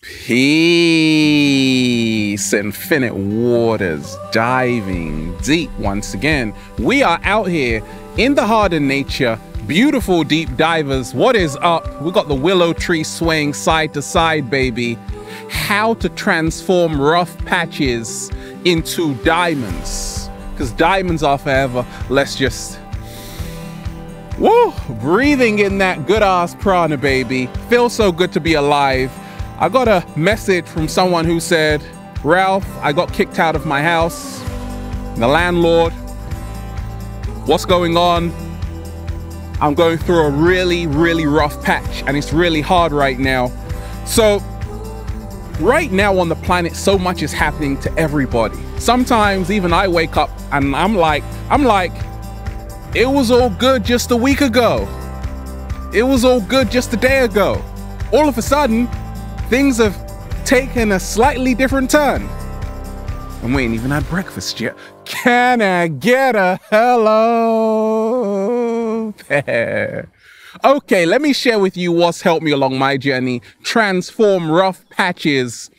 Peace, infinite waters, diving deep once again. We are out here in the hardened nature, beautiful deep divers. What is up? We got the willow tree swaying side to side, baby. How to transform rough patches into diamonds, because diamonds are forever. Let's just breathing in that good ass prana, baby. Feels so good to be alive. I got a message from someone who said, Ralph, I got kicked out of my house. The landlord, what's going on? I'm going through a really rough patch and it's really hard right now. So right now on the planet, so much is happening to everybody. Sometimes even I wake up and I'm like, it was all good just a week ago. It was all good just a day ago. All of a sudden, things have taken a slightly different turn. And we ain't even had breakfast yet. Can I get a hello there? Okay, let me share with you what's helped me along my journey. Transform rough patches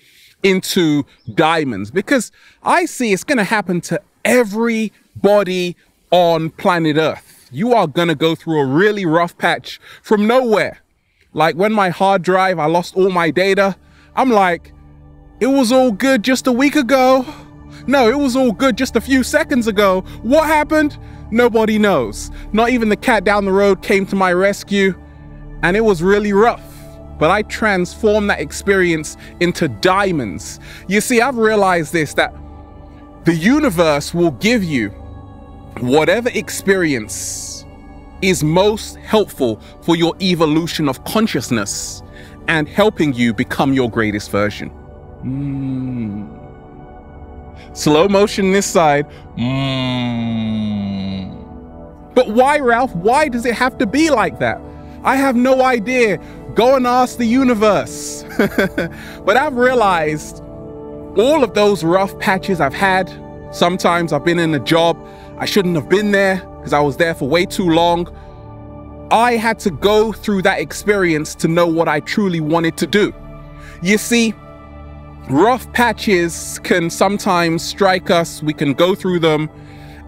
into diamonds. Because I see it's going to happen to everybody on planet Earth. You are going to go through a really rough patch from nowhere. Like when my hard drive, I lost all my data. I'm like, it was all good just a week ago. No, it was all good just a few seconds ago. What happened? Nobody knows. Not even the cat down the road came to my rescue. And it was really rough. But I transformed that experience into diamonds. You see, I've realized this, that the universe will give you whatever experience is most helpful for your evolution of consciousness and helping you become your greatest version. Slow motion this side. But why, Ralph? Why does it have to be like that? I have no idea. Go and ask the universe. But I've realized all of those rough patches I've had, sometimes I've been in a job I shouldn't have been there because I was there for way too long. I had to go through that experience to know what I truly wanted to do. You see, rough patches can sometimes strike us. We can go through them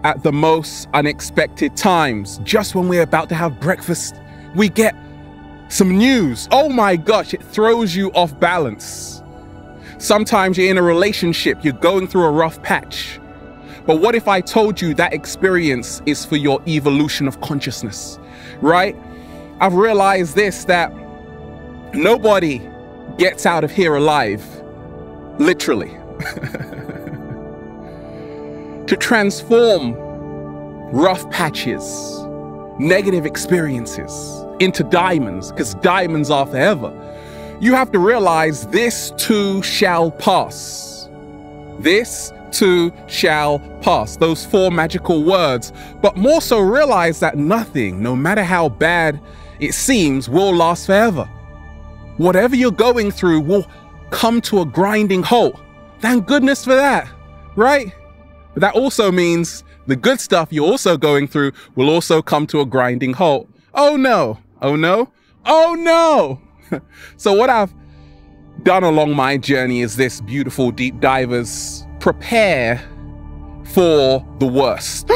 at the most unexpected times. Just when we're about to have breakfast, we get some news. Oh my gosh, it throws you off balance. Sometimes you're in a relationship, you're going through a rough patch. But what if I told you that experience is for your evolution of consciousness, right? I've realized this, that nobody gets out of here alive, literally. To transform rough patches, negative experiences into diamonds, because diamonds are forever, you have to realize this too shall pass. This too shall pass. Those 4 magical words. But more so realize that nothing, no matter how bad it seems, will last forever. Whatever you're going through will come to a grinding halt. Thank goodness for that, right? But that also means the good stuff you're also going through will also come to a grinding halt. Oh no, oh no, oh no. So what I've done along my journey is this, beautiful deep divers. Prepare for the worst.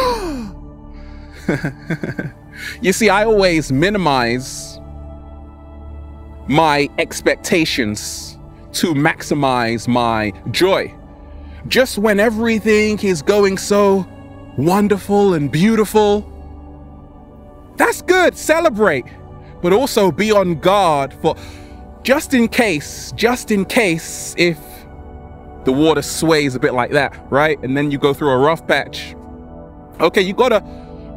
You see, I always minimize my expectations to maximize my joy. Just when everything is going so wonderful and beautiful, that's good, celebrate, but also be on guard for just in case if the water sways a bit like that, right? And then you go through a rough patch. Okay, you gotta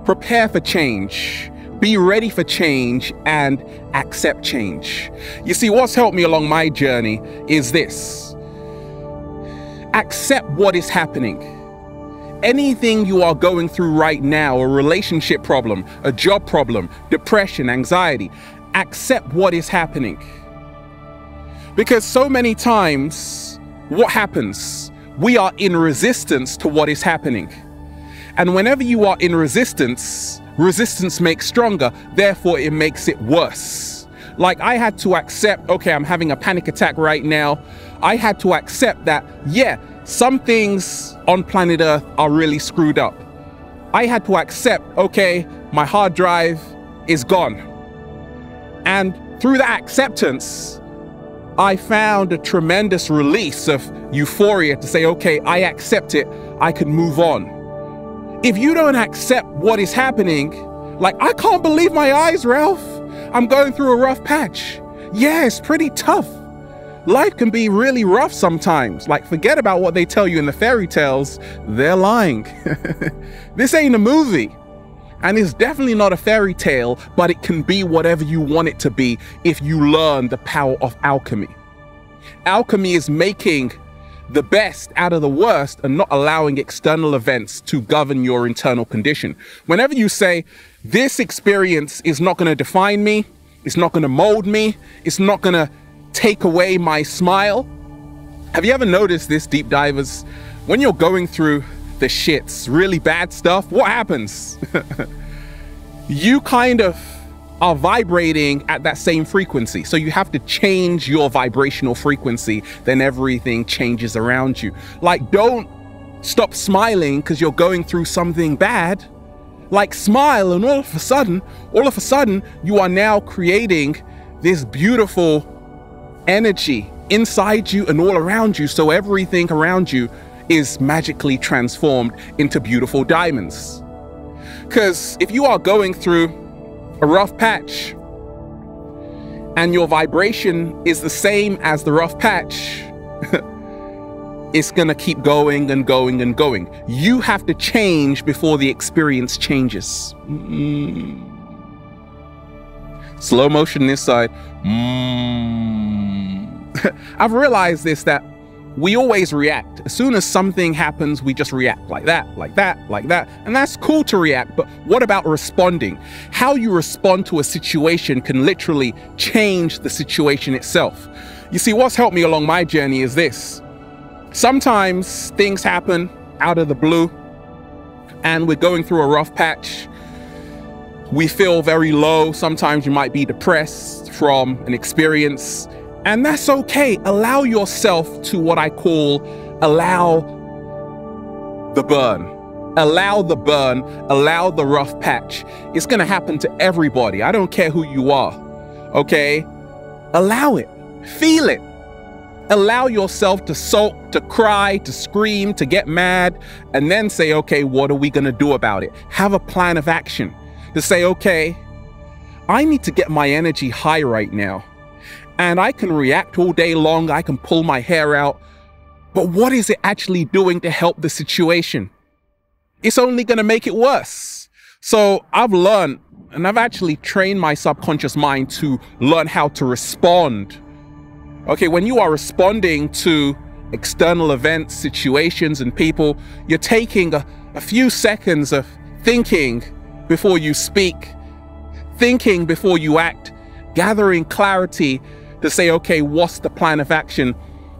prepare for change, be ready for change, and accept change. You see, what's helped me along my journey is this. Accept what is happening. Anything you are going through right now, a relationship problem, a job problem, depression, anxiety, accept what is happening. Because so many times, what happens? We are in resistance to what is happening. And whenever you are in resistance, resistance makes stronger, therefore it makes it worse. Like, I had to accept, okay, I'm having a panic attack right now. I had to accept that, yeah, some things on planet Earth are really screwed up. I had to accept, okay, my hard drive is gone. And through that acceptance, I found a tremendous release of euphoria to say, okay, I accept it, I can move on. If you don't accept what is happening, like, I can't believe my eyes, Ralph. I'm going through a rough patch. Yeah, it's pretty tough. Life can be really rough sometimes. Like, forget about what they tell you in the fairy tales. They're lying. This ain't a movie. And it's definitely not a fairy tale, but it can be whatever you want it to be if you learn the power of alchemy. Alchemy is making the best out of the worst and not allowing external events to govern your internal condition. Whenever you say, this experience is not going to define me, it's not going to mold me, it's not going to take away my smile. Have you ever noticed this, deep divers? When you're going through the shits, really bad stuff, what happens? You kind of are vibrating at that same frequency. So you have to change your vibrational frequency, then everything changes around you. Like, don't stop smiling because you're going through something bad. Like, smile, and all of a sudden, you are now creating this beautiful energy inside you and all around you. So everything around you is magically transformed into beautiful diamonds. Because if you are going through a rough patch and your vibration is the same as the rough patch, it's gonna keep going and going and going. You have to change before the experience changes. Slow motion this side. I've realized this, that we always react. As soon as something happens, we just react like that, like that, like that. And that's cool to react, but what about responding? How you respond to a situation can literally change the situation itself. You see, what's helped me along my journey is this. Sometimes things happen out of the blue and we're going through a rough patch. We feel very low. Sometimes you might be depressed from an experience. And that's okay. Allow yourself to what I call allow the burn. Allow the burn, allow the rough patch. It's going to happen to everybody. I don't care who you are. Okay? Allow it. Feel it. Allow yourself to sulk, to cry, to scream, to get mad, and then say, okay, what are we going to do about it? Have a plan of action to say, okay, I need to get my energy high right now. And I can react all day long, I can pull my hair out, but what is it actually doing to help the situation? It's only going to make it worse. So I've learned, and I've actually trained my subconscious mind to learn how to respond. Okay, when you are responding to external events, situations, and people, you're taking a few seconds of thinking before you speak, thinking before you act, gathering clarity to say, okay, what's the plan of action?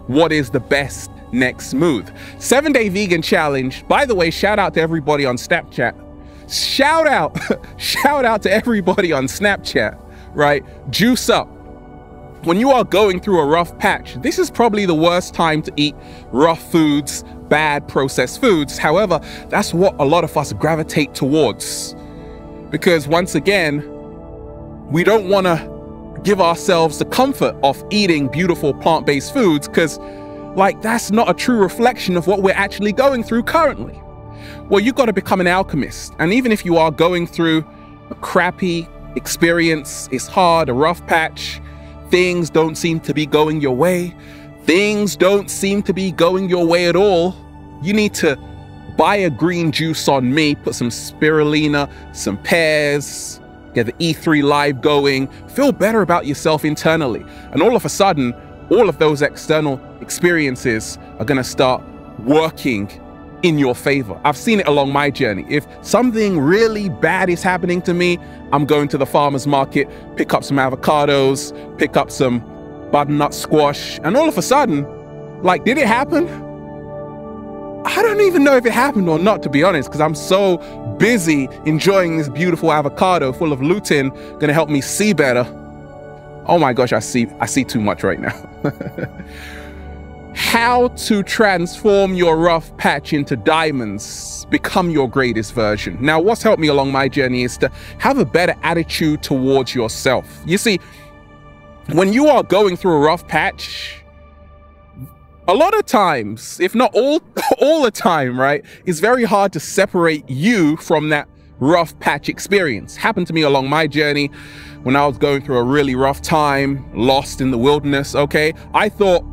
What is the best next move? 7-day vegan challenge. By the way, shout out to everybody on Snapchat. Shout out to everybody on Snapchat, right? Juice up. When you are going through a rough patch, this is probably the worst time to eat rough foods, bad processed foods. However, that's what a lot of us gravitate towards. Because once again, we don't want to give ourselves the comfort of eating beautiful plant-based foods because, like, that's not a true reflection of what we're actually going through currently. Well, you've got to become an alchemist. And even if you are going through a crappy experience, it's hard, a rough patch, things don't seem to be going your way, things don't seem to be going your way at all, you need to buy a green juice on me, put some spirulina, some pears, get the E3 live going, feel better about yourself internally. And all of a sudden, all of those external experiences are going to start working in your favor. I've seen it along my journey. If something really bad is happening to me, I'm going to the farmer's market, pick up some avocados, pick up some butternut squash, and all of a sudden, like, did it happen? I don't even know if it happened or not, to be honest, because I'm so busy enjoying this beautiful avocado full of lutein, gonna help me see better. Oh my gosh, I see too much right now. How to transform your rough patch into diamonds, become your greatest version. Now, what's helped me along my journey is to have a better attitude towards yourself. You see, when you are going through a rough patch, a lot of times, if not all the time, right, it's very hard to separate you from that rough patch experience. Happened to me along my journey when I was going through a really rough time, lost in the wilderness, okay? I thought,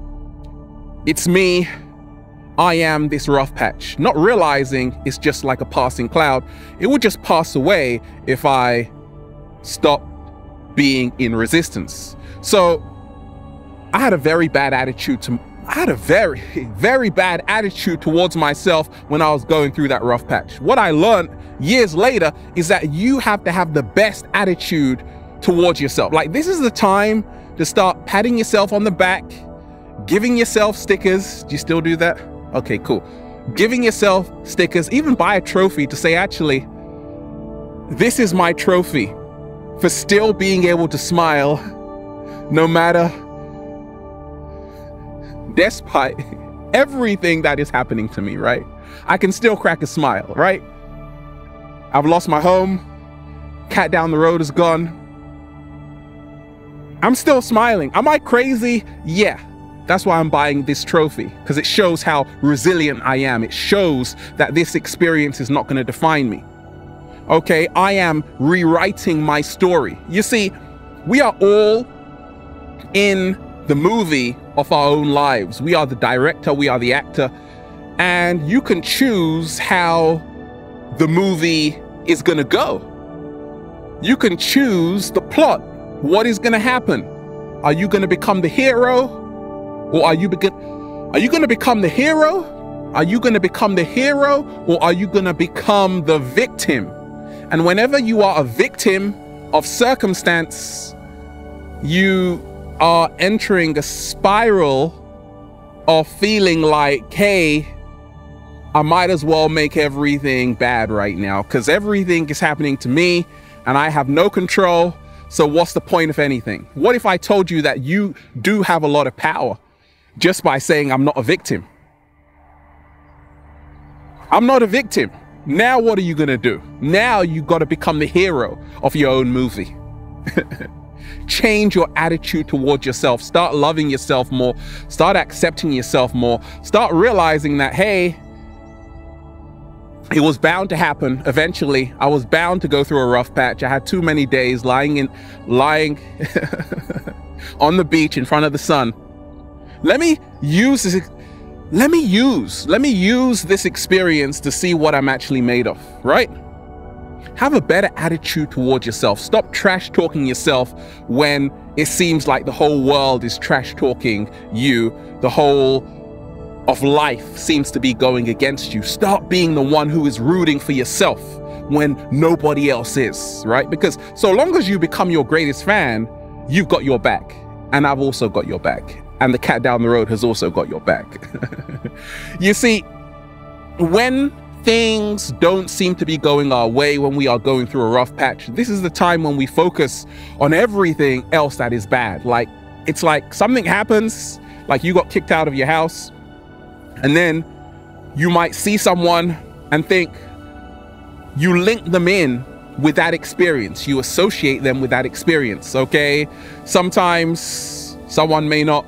it's me, I am this rough patch, not realizing it's just like a passing cloud. It would just pass away if I stopped being in resistance. So I had a very bad attitude very bad attitude towards myself when I was going through that rough patch. What I learned years later is that you have to have the best attitude towards yourself. Like, this is the time to start patting yourself on the back, giving yourself stickers. Do you still do that? Okay, cool. Giving yourself stickers, even buy a trophy to say, actually, this is my trophy for still being able to smile no matter, despite everything that is happening to me, right? I can still crack a smile, right? I've lost my home. Cat down the road is gone. I'm still smiling. Am I crazy? Yeah. That's why I'm buying this trophy, because it shows how resilient I am. It shows that this experience is not going to define me. Okay, I am rewriting my story. You see, we are all in the movie of our own lives. We are the director, we are the actor, and you can choose how the movie is going to go. You can choose the plot. What is going to happen? Are you going to become the hero? Or are you going to become the hero? Are you going to become the hero? Or are you going to become the victim? And whenever you are a victim of circumstance, you are entering a spiral of feeling like, hey, I might as well make everything bad right now because everything is happening to me and I have no control. So what's the point of anything? What if I told you that you do have a lot of power just by saying I'm not a victim? I'm not a victim. Now what are you going to do? Now you got to become the hero of your own movie. Change your attitude towards yourself. Start loving yourself more. Start accepting yourself more. Start realizing that, hey, it was bound to happen. Eventually, I was bound to go through a rough patch. I had too many days lying on the beach in front of the sun. Let me use this experience to see what I'm actually made of, right? Have a better attitude towards yourself. Stop trash talking yourself when it seems like the whole world is trash talking you. The whole of life seems to be going against you. Start being the one who is rooting for yourself when nobody else is, right? Because so long as you become your greatest fan, you've got your back. And I've also got your back. And the cat down the road has also got your back. You see, when things don't seem to be going our way, when we are going through a rough patch, this is the time when we focus on everything else that is bad. Like, it's like something happens, like you got kicked out of your house, and then you might see someone and think you link them in with that experience. You associate them with that experience, okay? Sometimes someone may not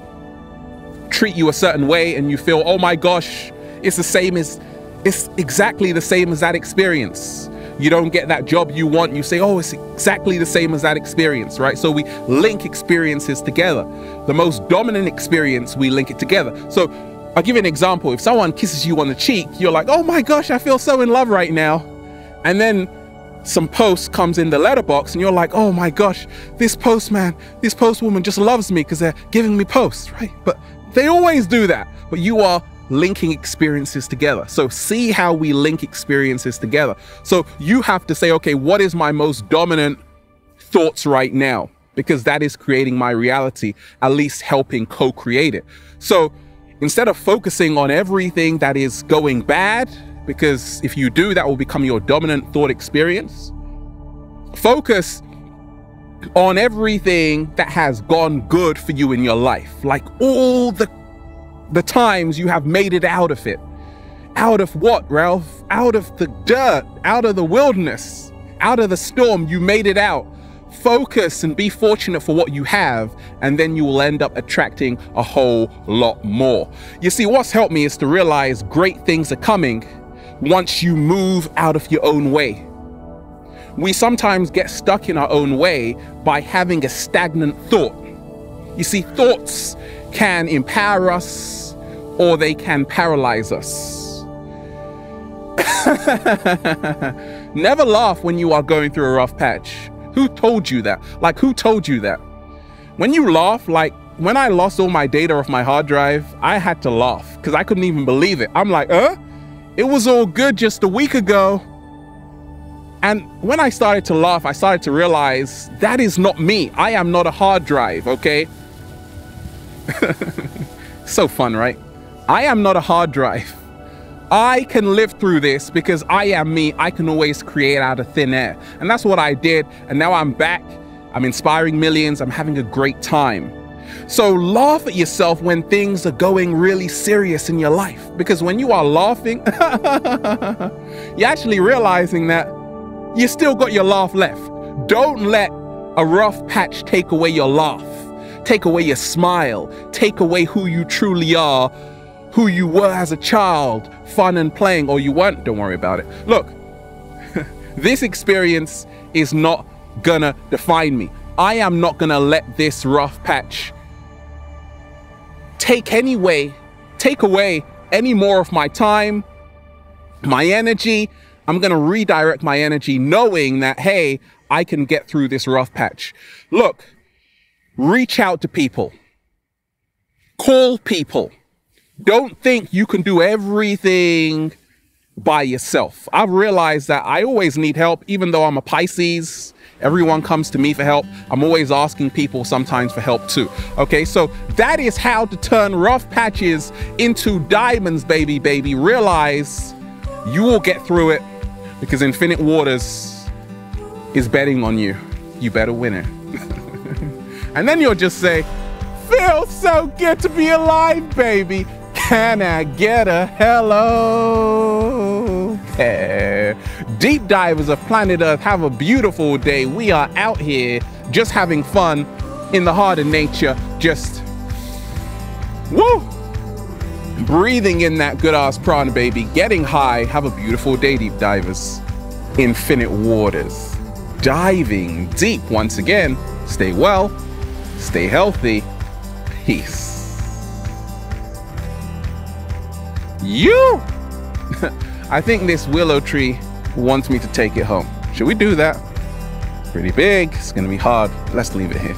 treat you a certain way and you feel, oh my gosh, it's exactly the same as that experience. You don't get that job you want, you say, oh, it's exactly the same as that experience, right? So we link experiences together. The most dominant experience, we link it together. So I'll give you an example. If someone kisses you on the cheek, you're like, oh my gosh, I feel so in love right now. And then some post comes in the letterbox and you're like, oh my gosh, this postwoman just loves me because they're giving me posts, right? But they always do that. But you are linking experiences together. So see how we link experiences together. So you have to say, okay, what is my most dominant thoughts right now? Because that is creating my reality, at least helping co-create it. So instead of focusing on everything that is going bad, because if you do, that will become your dominant thought experience, focus on everything that has gone good for you in your life. Like all the times you have made it out of it. Out of what, Ralph? Out of the dirt, out of the wilderness, out of the storm, you made it out. Focus and be fortunate for what you have, and then you will end up attracting a whole lot more. You see, what's helped me is to realize great things are coming once you move out of your own way. We sometimes get stuck in our own way by having a stagnant thought. You see, thoughts can empower us or they can paralyze us. Never laugh when you are going through a rough patch. Who told you that? Like, who told you that? When you laugh, like when I lost all my data off my hard drive, I had to laugh because I couldn't even believe it. I'm like, it was all good just a week ago. And when I started to laugh, I started to realize that is not me. I am not a hard drive, okay? So fun, right? I am not a hard drive. I can live through this because I am me. I can always create out of thin air. And that's what I did. And now I'm back. I'm inspiring millions. I'm having a great time. So laugh at yourself when things are going really serious in your life. Because when you are laughing, you're actually realizing that you still got your laugh left. Don't let a rough patch take away your laugh, take away your smile, take away who you truly are, who you were as a child, fun and playing, or you weren't. Don't worry about it. Look, this experience is not gonna define me. I am not gonna let this rough patch take away any more of my time, my energy. I'm gonna redirect my energy knowing that, hey, I can get through this rough patch. Look, reach out to people, call people. Don't think you can do everything by yourself. I've realized that I always need help, even though I'm a Pisces. Everyone comes to me for help. I'm always asking people sometimes for help too. Okay, so that is how to turn rough patches into diamonds, baby. Realize you will get through it because Infinite Waters is betting on you. You better win it. And then you'll just say, feels so good to be alive, baby. Can I get a hello? Yeah. Deep divers of planet Earth, have a beautiful day. We are out here just having fun in the heart of nature, just woo, breathing in that good ass prana, baby, getting high. Have a beautiful day, deep divers. Infinite Waters, diving deep once again. Stay well, stay healthy, peace. I think this willow tree wants me to take it home. Should we do that? Pretty big. It's gonna be hard. Let's leave it here.